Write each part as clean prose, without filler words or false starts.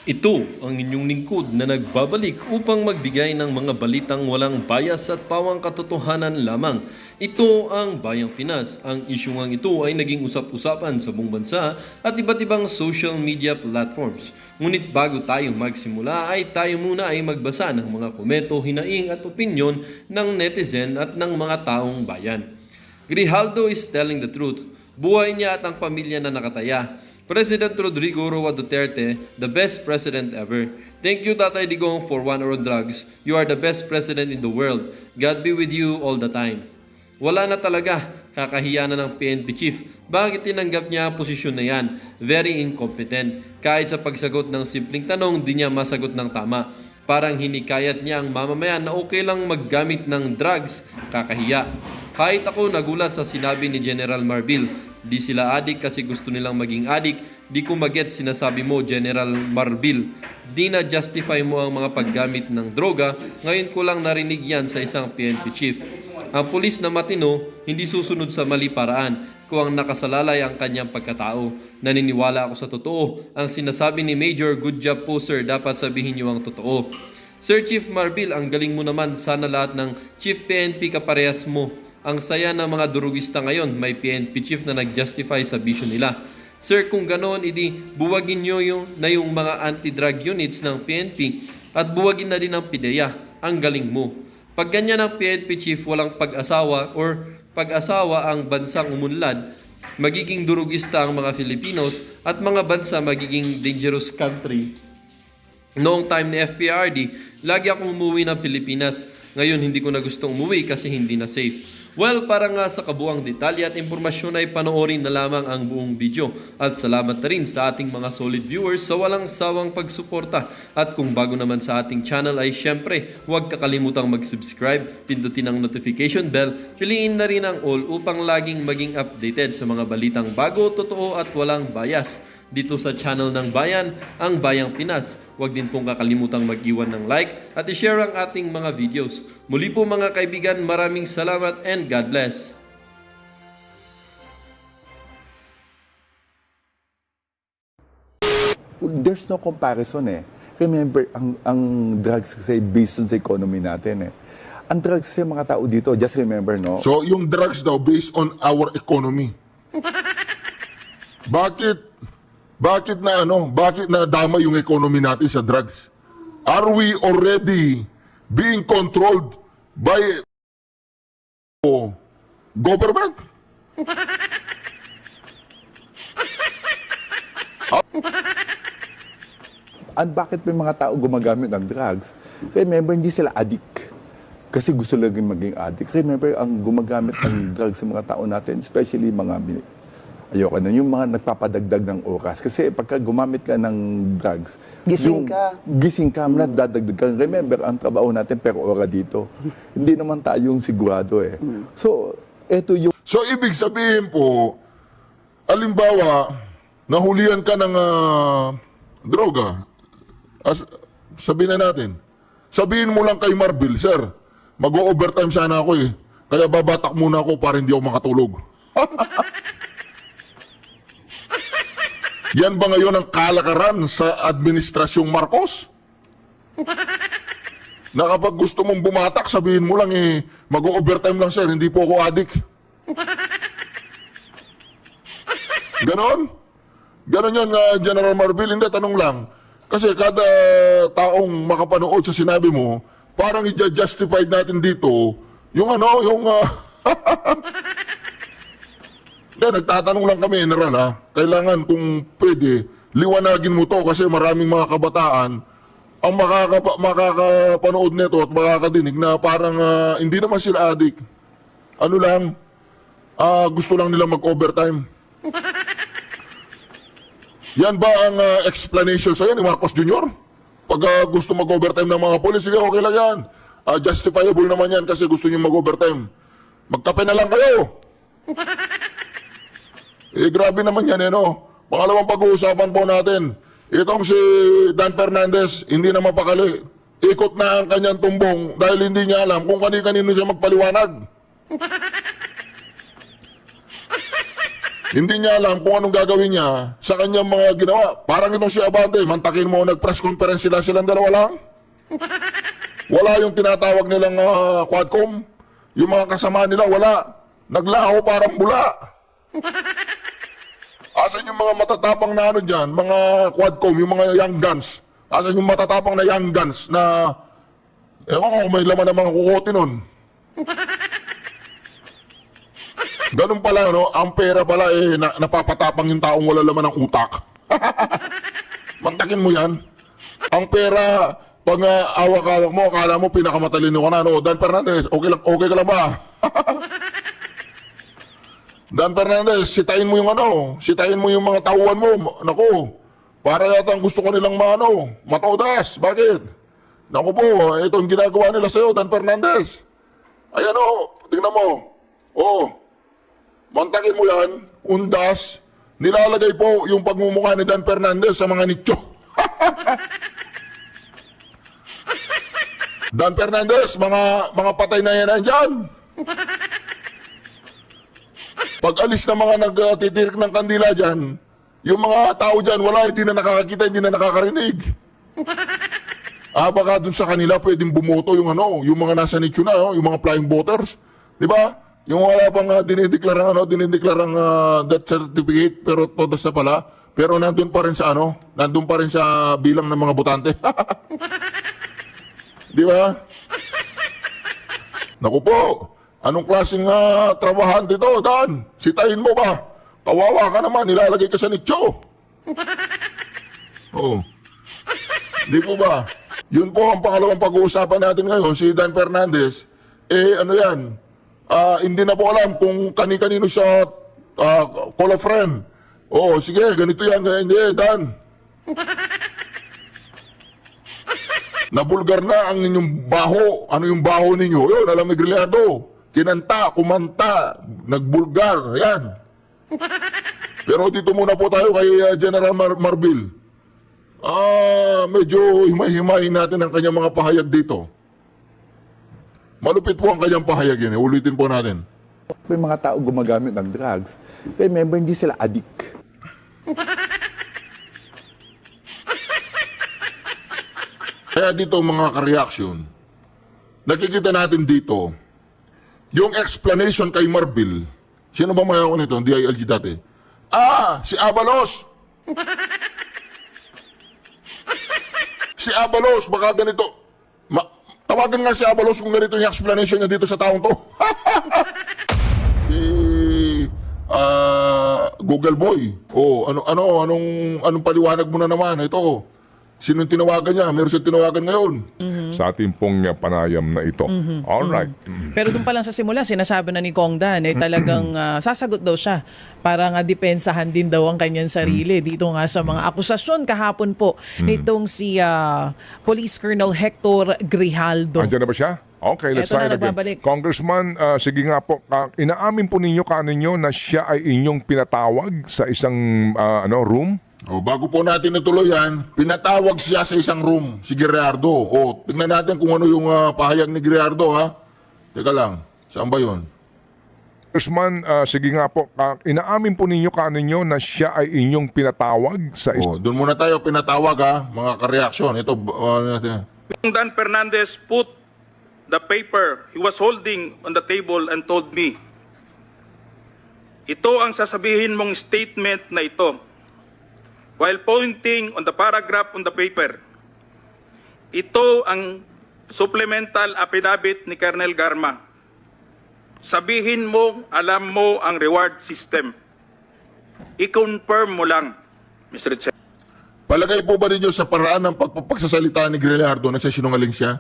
Ito ang inyong lingkod na nagbabalik upang magbigay ng mga balitang walang bias at pawang katotohanan lamang. Ito ang Bayang Pinas. Ang isyungang ito ay naging usap-usapan sa buong bansa at iba't ibang social media platforms. Ngunit bago tayo magsimula ay tayo muna ay magbasa ng mga komento, hinaing at opinyon ng netizen at ng mga taong bayan. Grijaldo is telling the truth. Buhay niya at ang pamilya na nakataya. President Rodrigo Roa Duterte, the best president ever. Thank you, Tatay Digong, for one on drugs. You are the best president in the world. God be with you all the time. Wala na talaga. Kakahiya na ng PNP chief. Bakit tinanggap niya ang posisyon na yan? Very incompetent. Kahit sa pagsagot ng simpleng tanong, di niya masagot ng tama. Parang hinikayat niya ang mamamayan na okay lang maggamit ng drugs. Kakahiya. Kahit ako nagulat sa sinabi ni General Marbil. Di sila adik kasi gusto nilang maging adik. Di ko maget sinasabi mo, General Marbil. Di na justify mo ang mga paggamit ng droga. Ngayon ko lang narinig yan sa isang PNP chief. Ang pulis na matino, hindi susunod sa mali paraan kung ang nakasalalay ang kanyang pagkatao. Naniniwala ako sa totoo. Ang sinasabi ni Major, good job po sir, dapat sabihin niyo ang totoo. Sir Chief Marbil, ang galing mo naman. Sana lahat ng Chief PNP kaparehas mo. Ang saya ng mga durugista ngayon, may PNP chief na nag-justify sa vision nila. Sir, kung ganoon, buwagin nyo yung mga anti-drug units ng PNP at buwagin na din ang PIDEA. Ang galing mo. Pag ganyan ang PNP chief, walang pag-asawa or pag-asawa ang bansang umunlad, magiging durugista ang mga Filipinos at mga bansa magiging dangerous country. Noong time ni FPRD, lagi akong umuwi ng Pilipinas. Ngayon, hindi ko na gustong umuwi kasi hindi na safe. Well, para nga sa kabuang detalye at impormasyon ay panoorin na lamang ang buong video. At salamat na rin sa ating mga solid viewers sa walang sawang pagsuporta. At kung bago naman sa ating channel ay syempre, huwag kakalimutang mag-subscribe, pindutin ang notification bell, piliin na rin ang all upang laging maging updated sa mga balitang bago, totoo at walang bias. Dito sa channel ng Bayan, ang Bayang Pinas. Huwag din pong kakalimutang mag-iwan ng like at i-share ang ating mga videos. Muli po mga kaibigan, maraming salamat and God bless. There's no comparison eh. Remember, ang drugs kasi based on sa economy natin eh. Ang drugs kasi mga tao dito, just remember, no? So, yung drugs daw based on our economy. Bakit na dama yung economy natin sa drugs? Are we already being controlled by government? At bakit may mga tao gumagamit ng drugs? Remember, hindi sila addict. Kasi gusto lang maging addict. Remember, ang gumagamit ng drugs sa mga tao natin, especially mga ayoko na, yung mga nagpapadagdag ng oras. Kasi pagka gumamit ka ng drugs, gising ka, nadadagdag ka. Remember, ang trabaho natin per ora dito. Hindi naman tayong sigurado eh. So, eto yung... So, ibig sabihin po, alimbawa, nahulihan ka ng droga. Sabihin na natin, sabihin mo lang kay Marbil, sir, mag-overtime sana ako eh. Kaya babatak muna ako para hindi ako makatulog. Yan ba ngayon ang kalakaran sa Administrasyong Marcos? Na kapag gusto mong bumatak, sabihin mo lang mag-overtime lang sir, hindi po ako adik. Ganon? Ganon yun, General Marbil. Hindi, tanong lang. Kasi kada taong makapanood sa sinabi mo, parang i-justified natin dito, yung nagtatanong lang kami, General, ha? Kailangan kung pwede, liwanagin mo to kasi maraming mga kabataan ang makakapanood nito at makakadinig na parang hindi naman sila adik. Ano lang, gusto lang nila mag-overtime. Yan ba ang explanation sa'yo ni Marcos Jr.? Pag gusto mag-overtime ng mga polis, sige, okay lang yan. Justifiable naman yan kasi gusto nyo mag-overtime. Magkape na lang kayo. Grabe naman yan, no? Pangalawang pag-uusapan po natin. Itong si Dan Fernandez, hindi na mapakali. Ikot na ang kanyang tumbong dahil hindi niya alam kung kanino siya magpaliwanag. Hindi niya alam kung anong gagawin niya sa kanyang mga ginawa. Parang itong si Abante, mantakin mo, nag-press conference silang dalawa lang. Wala yung tinatawag nilang quadcom. Yung mga kasama nila, wala. Naglaho parang bula. Asan yung mga matatapang na ano dyan, mga quadcom, yung mga young guns. Asan yung matatapang na young guns na, ewan ko, may laman ng mga kukote nun. Ganun pala, no? Ang pera pala, napapatapang yung taong wala laman ng utak. Mantakin mo yan. Ang pera, pag awak-awak mo, akala mo pinakamatalino ka na, no? Dan Fernandez, okay ka lang ba? Dan Fernandez, sitayin mo yung sitayin mo yung mga tauhan mo. Naku, para yata ang gusto ko nilang matodas. Bakit? Naku po, ito ang ginagawa nila sa'yo, Dan Fernandez. Ayan tingnan mo. Mantakin mo yan, undas, nilalagay po yung pagmumukha ni Dan Fernandez sa mga nicho. Dan Fernandez, mga patay na yan dyan. Pag alis na mga nagtitirik ng kandila dyan, yung mga tao dyan, hindi na nakakakita, hindi na nakakarinig. Baka dun sa kanila pwedeng bumoto yung mga nasa nicho na, yung mga flying voters. Di ba? Yung wala pang dinideklarang death certificate, pero todas na pala. Pero nandun pa rin sa bilang ng mga botante. Di ba? Naku po, anong klaseng trabahante to, Dan? Sitahin mo ba? Kawawa ka naman, nilalagay ka sa nicho. Di po ba? Yun po ang pangalawang pag-uusapan natin ngayon, si Dan Fernandez. Hindi na po alam kung kani-kanino siya call a friend. Sige, ganito yan. Hindi, Dan. Nabulgar na ang inyong baho. Ano yung baho ninyo? Yun, alam ni Grillardo. Kinanta, kumanta, nagbulgar. Yan. Pero dito muna po tayo kay General Marbil. Medyo himay-himayin natin ang kanyang mga pahayag dito. Malupit po ang kanyang pahayag yun. Ulitin po natin. May mga tao gumagamit ng drugs. Remember, hindi sila addict. Kaya dito mga ka-reaction, nakikita natin dito, yung explanation kay Marbil, sino ba may ako nito? DILG dati. Si Abalos! Si Abalos, baka ganito. Tawagan nga si Abalos kung ganito yung explanation niya dito sa taong to. Si Google Boy. Anong paliwanag mo na naman? Ito. Sinong tinawagan niya? Meron siyang tinawagan ngayon. Sa ating pong panayam na ito. Alright. Pero doon pa lang sa simula, sinasabi na ni Kong Dan, talagang sasagot daw siya para nga depensahan din daw ang kanyang sarili dito nga sa mga akusasyon kahapon po nitong si Police Colonel Hector Grijaldo. Andiyan na ba siya? Okay, let's Eto try na, it again. nagbabalik. Congressman, sige nga po, inaamin po ninyo kaninyo na siya ay inyong pinatawag sa isang room? Bago po natin natuloy yan, pinatawag siya sa isang room, si Grijaldo. Tingnan natin kung ano yung pahayag ni Grijaldo, ha? Teka lang, saan ba yun? Congressman, sige nga po, inaamin po ninyo kaninyo na siya ay inyong pinatawag sa isang... Doon muna tayo pinatawag, ha? Mga ka-reaksyon. Ito, Dan Fernandez put the paper he was holding on the table and told me, ito ang sasabihin mong statement na ito. While pointing on the paragraph on the paper, ito ang supplemental affidavit ni Colonel Garma. Sabihin mo, alam mo ang reward system. I-confirm mo lang, Mr. Chair. palagay po ba ninyo sa paraan ng pagsasalita ni Grijaldo nagsisinungaling siya?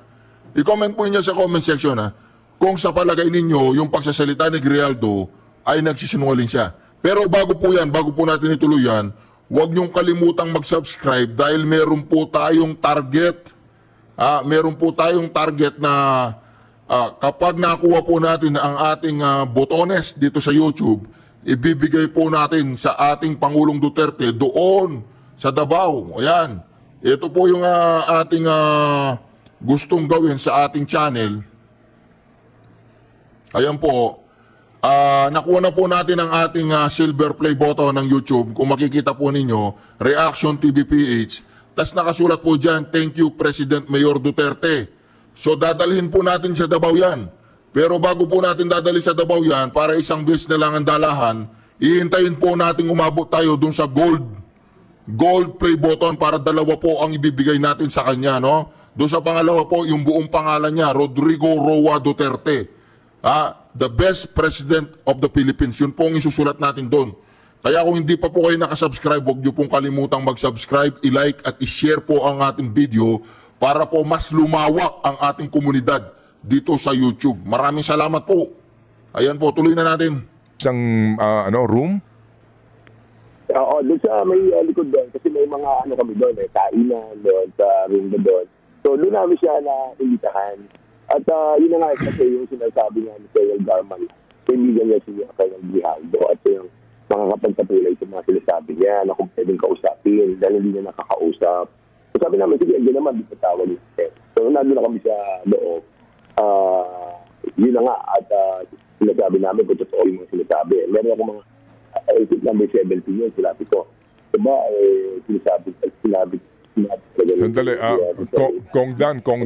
I-comment po niyo sa comment section, ha? Kung sa palagay ninyo, yung pagsasalita ni Grijaldo ay nagsisinungaling siya. Pero bago po natin ituloy yan, huwag niyong kalimutang mag-subscribe dahil meron po tayong target. Meron po tayong target na kapag nakuha po natin ang ating botones dito sa YouTube, ibibigay po natin sa ating Pangulong Duterte doon sa Davao. Ayan. Ito po yung ating gustong gawin sa ating channel. Ayan po. nakuha na po natin ang ating silver play button ng YouTube. Kung makikita po ninyo, Reaction TV PH. Tapos nakasulat po dyan, thank you President Mayor Duterte. So dadalhin po natin sa Davao yan. Pero bago po natin dadalhin sa Davao yan, para isang beses na lang ang dalahan, ihintayin po natin umabot tayo dun sa gold play button para dalawa po ang ibibigay natin sa kanya, no? Doon sa pangalawa po, yung buong pangalan niya, Rodrigo Roa Duterte. The best President of the Philippines. Yun po ang isusulat natin doon. Kaya kung hindi pa po kayo nakasubscribe, huwag niyo pong kalimutang mag-subscribe, i-like at i-share po ang ating video para po mas lumawak ang ating komunidad dito sa YouTube. Maraming salamat po. Ayan po, tuloy na natin. Isang room? Oo, doon sa may likod doon kasi may mga kami doon kainan doon sa room doon. So doon namin siya na imbitahan. At yun na nga kasi yung sinasabi nga ni Colonel Garman, kaibigan niya si Colonel Grijaldo at yung mga kapagpatulay sa mga sinasabi niya na kung pwedeng kausapin dahil hindi niya nakakausap. So sabi namin, sige, hindi naman, di patawag niya. So nandun na kami sa loob. Yun na nga at sinasabi namin kung totoo yung mga sinasabi. Meron ako mga exit number 17 yun, sinabi ko. Diba, sinabi Sandali, Kong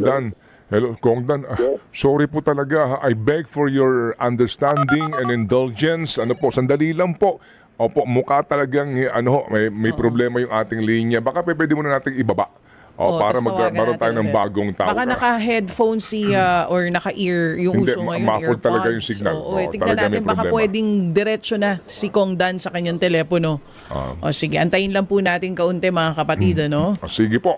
Dan. Hello, Kong Dan. Sorry po talaga. I beg for your understanding and indulgence. Ano po, sandali lang po. Opo, mukha talagang may problema yung ating linya. Baka pwede mo na nating ibaba. Para magkaroon tayo ng bagong tao. Baka naka-headphone or naka-ear yung Hindi, uso ngayon, muffled talaga yung signal. Tignan talaga natin, may baka problema. pwedeng diretso na si Kong Dan sa kanyang telepono. Sige, antayin lang po natin kaunti mga kapatid, ano? Sige po.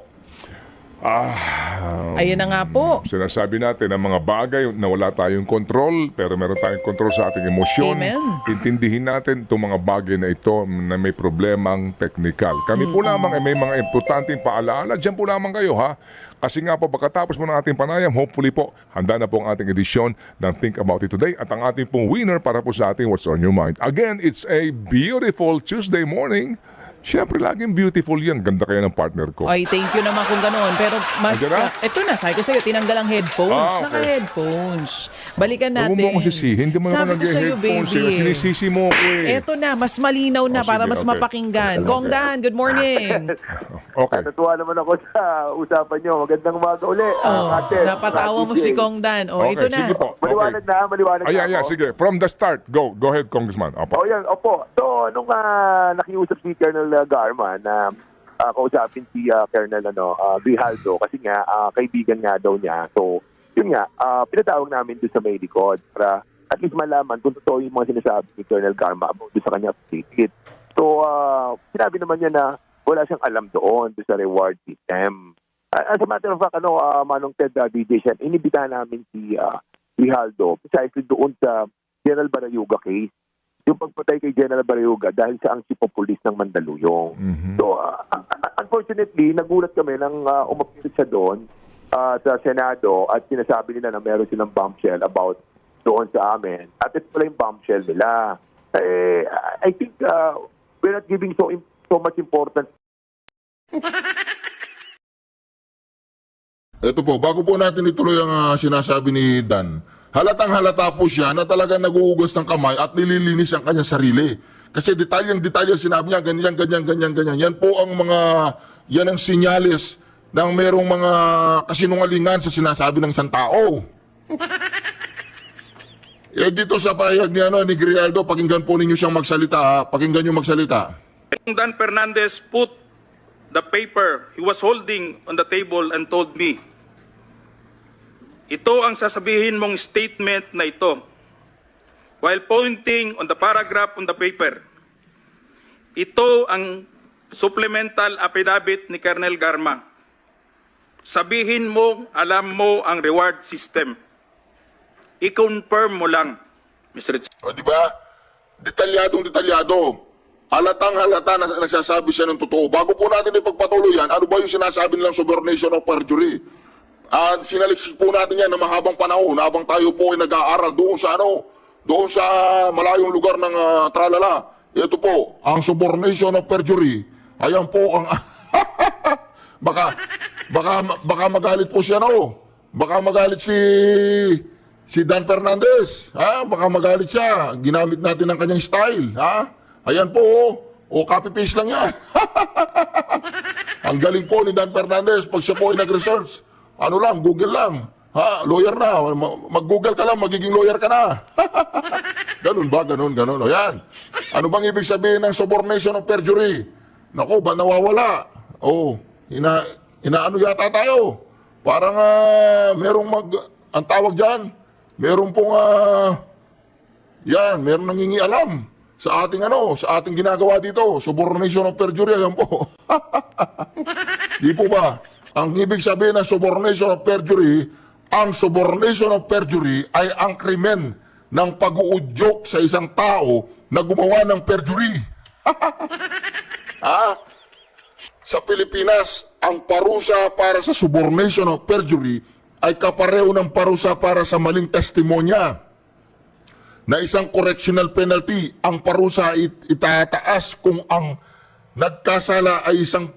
Ayun na nga po. Sinasabi natin ang mga bagay na wala tayong kontrol, pero meron tayong kontrol sa ating emosyon. Amen. Intindihin natin itong mga bagay na ito na may problemang technical. Kami po lamang ay may mga importanteng paalaala. Diyan po lamang kayo, ha? Kasi nga po, pagkatapos mo ng ating panayam, hopefully po, handa na po ang ating edisyon ng Think About It Today at ang ating pong winner para po sa ating What's On Your Mind. Again, it's a beautiful Tuesday morning. Siyempre, laging beautiful yan. Ganda kaya ng partner ko. Ay, thank you naman kung ganoon. Pero mas, Nandiyan na? ito na, sabi ko sa'yo, tinanggal ang headphones. Okay. Naka-headphones. Balikan Huwag natin. mo akong sisihin. Hindi mo naman Sabi ko sa'yo, nag-headphones. baby. Sinisisi mo ko eh. Ito na, mas malinaw na para sige, mas okay. mapakinggan. Kong Dan, good morning. Okay. Natuwa naman ako sa usapan nyo. Magandang umaga uli. Napatawa mo si Kong Dan. Okay, Ito na. sige po. Maliwanag na, maliwanag na Ayan, ako. sige. From the start, go. Go ahead, Congressman. Opo. Yan, opo. So, nung nakiusap si Colonel Garman na kausapin si Colonel Grijaldo kasi nga, kaibigan nga daw niya. So, yun nga, pinatawag namin doon sa may likod para at least malaman kung totoo yung mga sinasabi ni Colonel Garma about doon sa kanya ticket. So, sinabi naman niya na wala siyang alam doon sa reward system. As a matter of fact, Manong Ted DJ siya, inibitahan namin si Grijaldo precisely doon sa General Barayuga case. Yung pagpatay kay General Barayuga dahil siya ang chief of police ng Mandaluyong. So, unfortunately, nagulat kami nang umapir siya doon sa Senado at sinasabi nila na meron silang bombshell about doon sa amin. At ito pala yung bombshell nila. I think we're not giving so much importance. Ito po, bago po natin ituloy ang sinasabi ni Dan, halatang halata po siya na talagang naguugas ng kamay at nililinis ang kanyang sarili. Kasi detalyeng sinabi niya, ganyan. Yan po ang yan ang sinyalis ng merong mga kasinungalingan sa sinasabi ng isang tao. Dito sa pahayag ni Grijaldo, pakinggan po ninyo siyang magsalita, ha? Pakinggan niyo magsalita. Dan Fernandez put the paper he was holding on the table and told me, ito ang sasabihin mong statement na ito. While pointing on the paragraph on the paper, ito ang supplemental affidavit ni Colonel Garma. Sabihin mo, alam mo ang reward system. I-confirm mo lang, Mr. O, di ba? Detalyado. Halatang halata na nagsasabi siya ng totoo. Bago po natin ipagpatuloy yan, ano ba yung sinasabi nilang subornation of perjury? Sinaliksik po natin yan na mahabang panahon habang tayo po ay nag-aaral doon sa malayong lugar ng Tralala. Ito po, ang subornation of perjury. Ayan po ang baka magalit po siya, no? Baka magalit si Si Dan Fernandez, baka magalit siya. Ginamit natin ang kanyang style, Ayan po, copy-paste lang yan. Ang galing po ni Dan Fernandez pag siya po ay nag-research. Ano lang, Google lang. Lawyer na. Mag-Google ka lang, magiging lawyer ka na. Ganun ba? Ganun. O yan. Ano bang ibig sabihin ng subornation of perjury? Nako, ba nawawala? Inaano yata tayo? Parang ang tawag dyan, merong pong, merong nangingialam sa ating ginagawa dito. Subornation of perjury, ayan po. Di po ba? Ang ibig sabihin ng subornation of perjury, ang subornation of perjury ay ang krimen ng pag-uudyok sa isang tao na gumawa ng perjury. Sa Pilipinas, ang parusa para sa subornation of perjury ay kapareho ng parusa para sa maling testimonya na isang correctional penalty. Ang parusa ay itataas kung ang nagkasala ay isang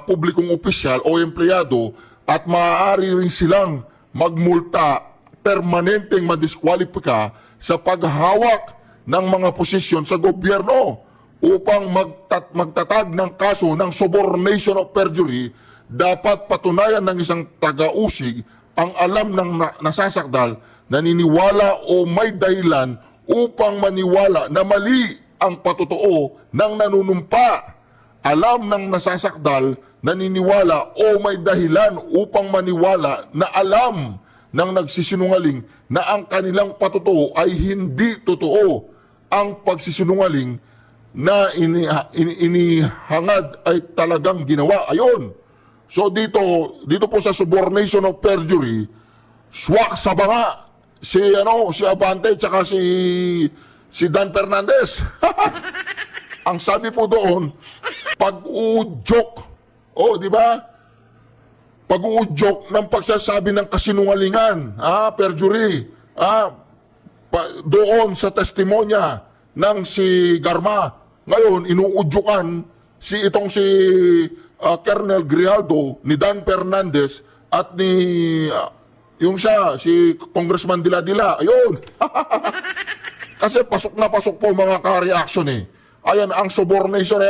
publikong opisyal o empleyado at maaari rin silang magmulta, permanenteng madiskwalipika sa paghawak ng mga posisyon sa gobyerno upang magtatag ng kaso ng subornation of perjury. Dapat patunayan ng isang taga-usig ang alam ng nasasakdal, naniniwala o may dahilan upang maniwala na mali ang patotoo ng nanunumpa. Alam ng nasasakdal, naniniwala o may dahilan upang maniwala na alam ng nagsisinungaling na ang kanilang patotoo ay hindi totoo. Ang pagsisinungaling na inihangad ay talagang ginawa. Ayun. So dito po sa subornation of perjury, swak sa banga si Abante tsaka si Dan Fernandez. Ang sabi po doon, pag-uudyok. Di ba? Pag-uudyok ng pagsasabi ng kasinungalingan, perjury. Doon sa testimonya ng si Garma. Ngayon, inuudyokan si Colonel Grijaldo, ni Dan Fernandez at ni si Congressman Dila-Dila. Ayun. Kasi pasok na pasok po mga ka-reaction Ayan, ang subornation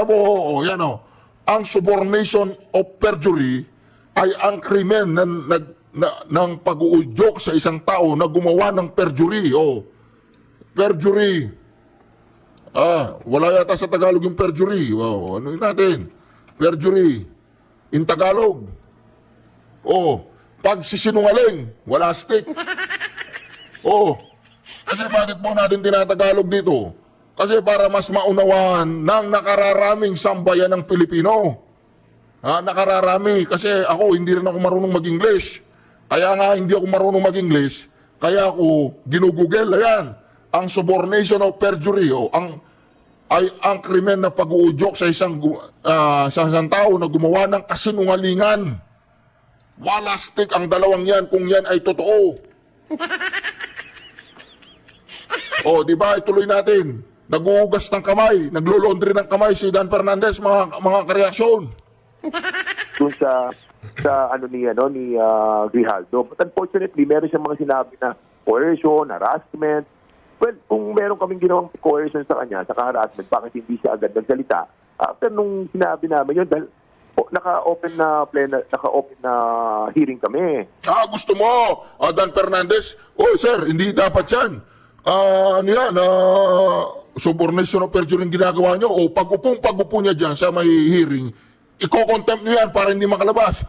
ang subornation of perjury ay ang krimen ng pag-uudyok sa isang tao na gumawa ng perjury. Perjury. Wala yata sa Tagalog yung perjury. Ano natin? Perjury. In Tagalog. Pagsisinungaling. Wala stick. Kasi bakit po natin tinatagalog dito? Kasi para mas maunawahan ng nakararaming sambayan ng Pilipino. Nakararami. Kasi ako, hindi rin ako marunong mag-English. Kaya nga, hindi ako marunong mag-English. Kaya ako, ginugugel. Ayan. Ang subornation of perjury. Ang krimen na pag-uudyok sa isang tao na gumawa ng kasinungalingan. Wala stick ang dalawang yan kung yan ay totoo. Di ba? Ituloy natin. Naguhugas ng kamay, naglo-laundry ng kamay si Dan Fernandez, mga kareaksyon. Doon sa ni Grijaldo. But unfortunately, meron siyang mga sinabi na coercion, harassment. Well, kung meron kaming ginawang coercion sa kanya, sa harassment, bakit hindi siya agad nagsalita? After nung sinabi namin yun, dahil naka-open na hearing kami. Gusto mo, Dan Fernandez? Sir, hindi dapat yan. Subornation of perjury yung ginagawa nyo. Pag-upo niya dyan sa may hearing, iko-contempt nyo yan para hindi makalabas.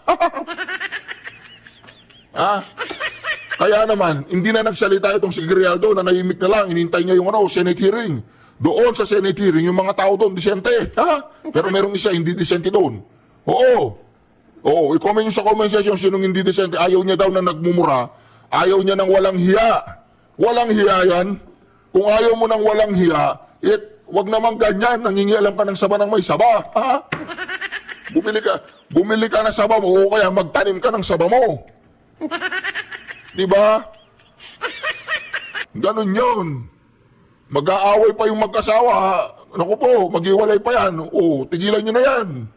Kaya naman, hindi na nagsalita itong si Grijaldo na nahimik na lang, inintay niya yung Senate hearing. Doon sa Senate hearing, yung mga tao doon, disente. Pero merong isa, hindi disente doon. I-comment nyo sa comment section sinong hindi disente. Ayaw niya daw na nagmumura. Ayaw niya ng walang hiya. Walang hiya yan. Kung ayaw mo ng walang hiya, wag naman ganyan, nangingialam ka ng saba ng may saba. Bumili ka ng saba mo, o kaya magtanim ka ng saba mo. Diba? Ganon yun. Mag-aaway pa yung magkasawa. Naku po, mag-iwalay pa yan. Tigilan nyo na yan.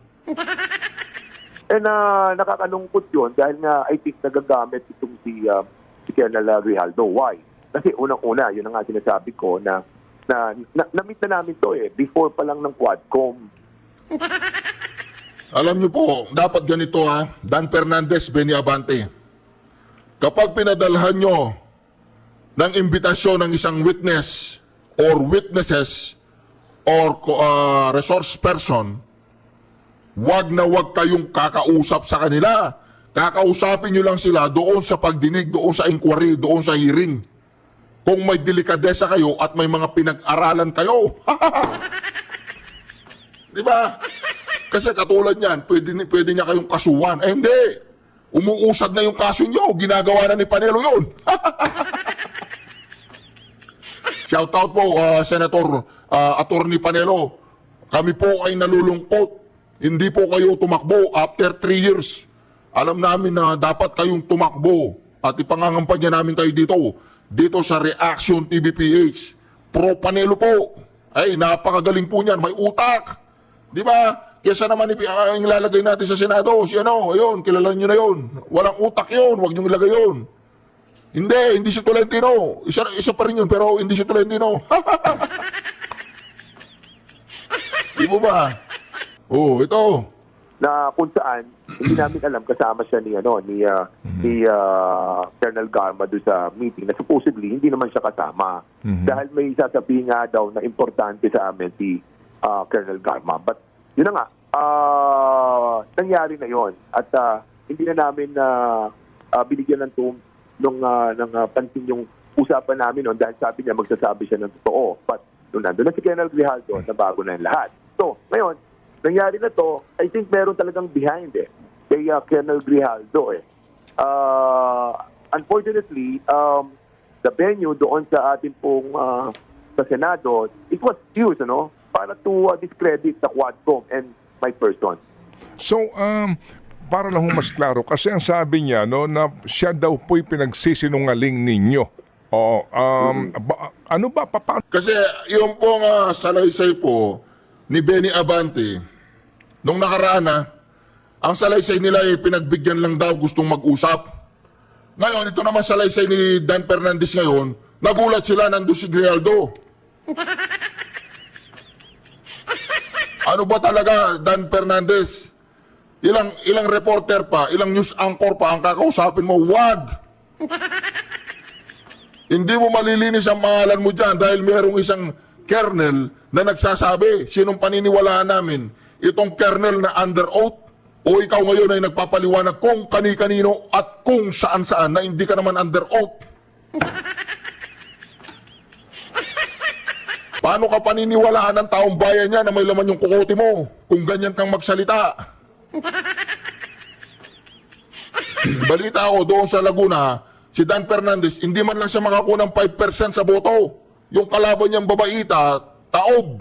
Nakakalungkot yun dahil nga I think nagagamit itong si Colonel Grijaldo. Why? Kasi unang-una, yun ang nga sinasabi ko na-meet na namin to before pa lang ng Quadcom. Alam niyo po, dapat ganito Dan Fernandez, Benny Abante. Kapag pinadalhan nyo ng imbitasyon ng isang witness or witnesses or resource person, wag na wag kayong kakausap sa kanila. Kakausapin nyo lang sila doon sa pagdinig, doon sa inquiry, doon sa hearing. Kung may delikadesa kayo at may mga pinag-aralan kayo. Di ba? Kasi katulad niyan, pwede niya kayong kasuhan. Eh hindi. Umuusad na yung kaso nyo. Ginagawa na ni Panelo yun. Shout out po, Senator Attorney Panelo. Kami po ay nalulungkot. Hindi po kayo tumakbo after 3 years. Alam namin na dapat kayong tumakbo at ipangangampanya namin kayo dito sa Reaction TVPH. Pro Panelo po. Ay, napakagaling po niyan. May utak. Di ba? Kesa naman yung ilalagay natin sa Senado, ayun, kilala nyo na yun. Walang utak yun, huwag nyo ilagay yun. Hindi si Tolentino. Isa pa rin yun, pero hindi si Tolentino. Di mo ba? Oh, ito. Na kung saan, hindi namin alam, kasama siya ni Colonel Garma doon sa meeting na supposedly hindi naman siya kasama. Dahil may sasabihin nga daw na importante sa amin si Colonel Garma. But yun na nga, nangyari na yon at hindi na namin binigyan ng pansin yung usapan namin noon dahil sabi niya magsasabi siya ng totoo. But nung nandun na si Colonel Grijaldo, nabago na yung lahat. So, ngayon, nangyari na to, I think meron talagang behind kay Colonel Grijaldo Unfortunately, the venue doon sa atin pong sa Senado, it was used, para to discredit the Quadcom and my person. So, para lang mas klaro, kasi ang sabi niya, na siya daw po'y pinagsisinungaling ninyo. Ano ba? Kasi yung pong salaysay po ni Benny Abante, nung nakaraan ang salaysay nila ay pinagbigyan lang daw, gustong mag-usap. Ngayon, ito naman salaysay ni Dan Fernandez ngayon, nagulat sila, nandun si Grijaldo. Ano ba talaga, Dan Fernandez? Ilang reporter pa, ilang news anchor pa ang kakausapin mo? Wag! Hindi mo malilinis ang pangalan mo dyan dahil mayroong isang kernel na nagsasabi, sinong paniniwalaan namin? Itong kernel na under oath? O ikaw ngayon ay nagpapaliwanag kung kani-kanino at kung saan-saan na hindi ka naman under oath? Paano ka paniniwalaan ng taong bayan niya na may laman yung kukote mo kung ganyan kang magsalita? Balita ako doon sa Laguna, si Dan Fernandez, hindi man lang siya makakuha ng 5% sa boto. Yung kalaban niyang babaita, taob.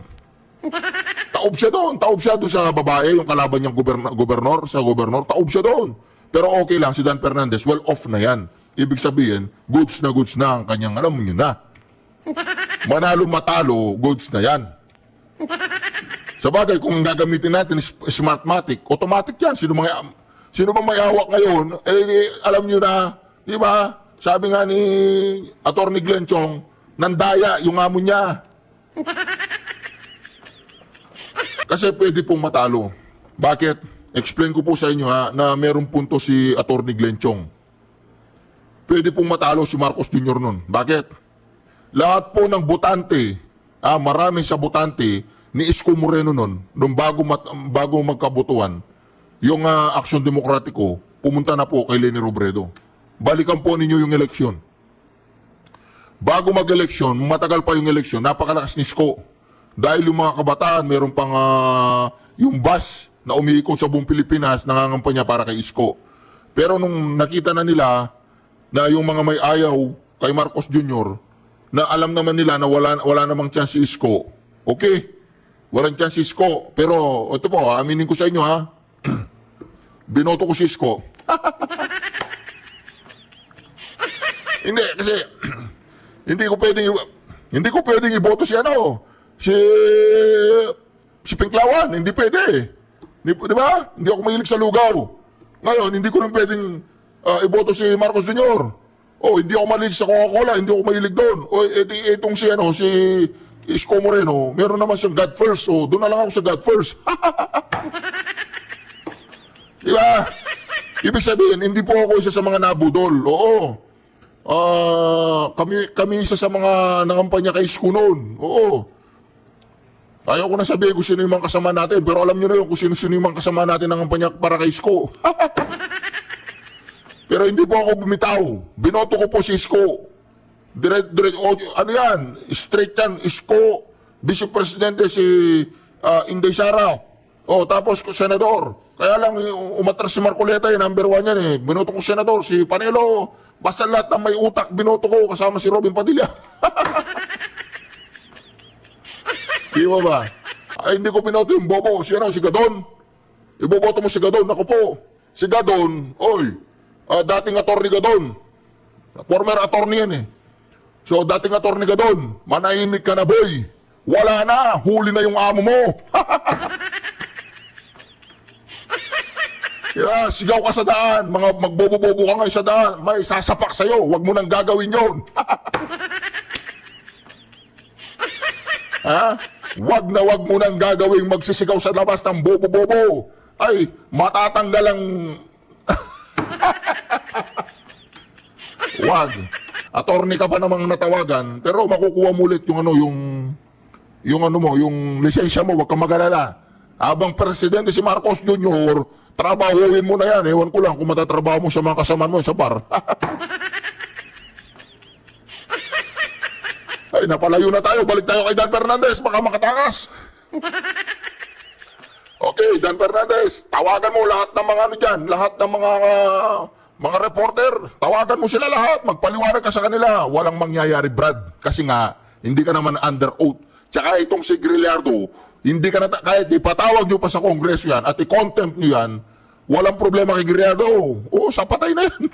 Taob siya doon sa babae, yung kalaban niyang gobernador, taob siya doon. Pero okay lang, si Dan Fernandez, well off na yan. Ibig sabihin, goods na ang kanyang, alam mo yun na. Manalo matalo, goods na yan. Sa bagay, kung gagamitin natin Smartmatic, automatic yan. Sino bang may hawak ngayon, alam nyo na, di ba? Sabi nga ni Attorney Glenn Chong, nandaya yung amo niya. Kasi pwede pong matalo. Bakit? Explain ko po sa inyo na merong punto si Attorney Glenn Chong. Pwede pong matalo si Marcos Jr. nun. Bakit? Lahat po ng botante, marami sa botante ni Isko Moreno nun, nung bago magkabutuan, yung Aksyon Demokratiko, pumunta na po kay Leni Robredo. Balikan po ninyo yung eleksyon. Bago mag-eleksyon, matagal pa yung eleksyon, napakalakas ni Isko. Dahil yung mga kabataan, meron pang yung bus na umiikot sa buong Pilipinas, nangangampanya para kay Isko. Pero nung nakita na nila na yung mga may ayaw kay Marcos Jr., na alam naman nila na wala namang chance si Isko, okay, walang chance si Isko. Pero ito po, aminin ko sa inyo binoto ko si Isko. Hindi, kasi hindi ko pwedeng iboto si Pinklawan, hindi pwede. Di ba? Hindi ako mahilig sa lugaw. Ngayon, hindi ko rin pwedeng iboto si Marcos Jr. Oh, hindi ako mahilig sa Coca-Cola, hindi ako mahilig doon. O, itong si, si Isko Moreno, meron naman siyang God First. O, doon na lang ako sa God First. Di ba? Ibig sabihin, hindi po ako isa sa mga nabudol. Oo. Kami isa sa mga nangampanya kay Isko noon. Oo. Ayaw ko na sabihin kung sino yung mga kasama natin, pero alam nyo na yun kung sino-sino yung mga kasama natin nangampanya para kay Isko. Pero hindi po ako bumitaw. Binoto ko po si Isko. Ano yan? Straight yan. Isko. Vice Presidente si Inday Sara. O, tapos senador. Kaya lang umatras si Marcoleta, number 1 yan eh. Binoto ko senador. Si Panelo. Basta lahat ng may utak, binoto ko kasama si Robin Padilla. Di ba ba? Ay, hindi ko binoto yung bobo. Si Gadon. Iboboto mo si Gadon. Ako po. Si Gadon, dating attorney Gadon. Former attorney yan eh. So, dating attorney Gadon, manahimik ka na boy. Wala na, huli na yung amo mo. Yeah, sigaw ka sa daan, mga magbobo-bobo ka ngayon sa daan, may sasapak sa'yo, wag mo nang gagawin yon. Ha? Wag mo nang gagawin magsisigaw sa labas ng bobo-bobo. Ay, matatanggal ang... Wag. Attorney ka pa namang natawagan, pero makukuha mo ulit yung yung lisensya mo, wag kang mag-alala. Habang presidente si Marcos Jr., trabahuin mo na yan. Ewan ko lang kung matatrabaho mo sa mga kasama mo sa bar. Ay, napalayo na tayo. Balik tayo kay Dan Fernandez. Baka makatakas. Okay, Dan Fernandez, tawagan mo lahat ng mga dyan, lahat ng mga reporter, tawagan mo sila lahat, magpaliwanag ka sa kanila. Walang mangyayari, Brad, kasi nga, hindi ka naman under oath. Tsaka itong si Grillardo, hindi ka na, kahit ipatawag nyo pa sa Kongreso yan, at i-contempt nyo yan, walang problema kay Grillardo. Oo, sa patay na yan.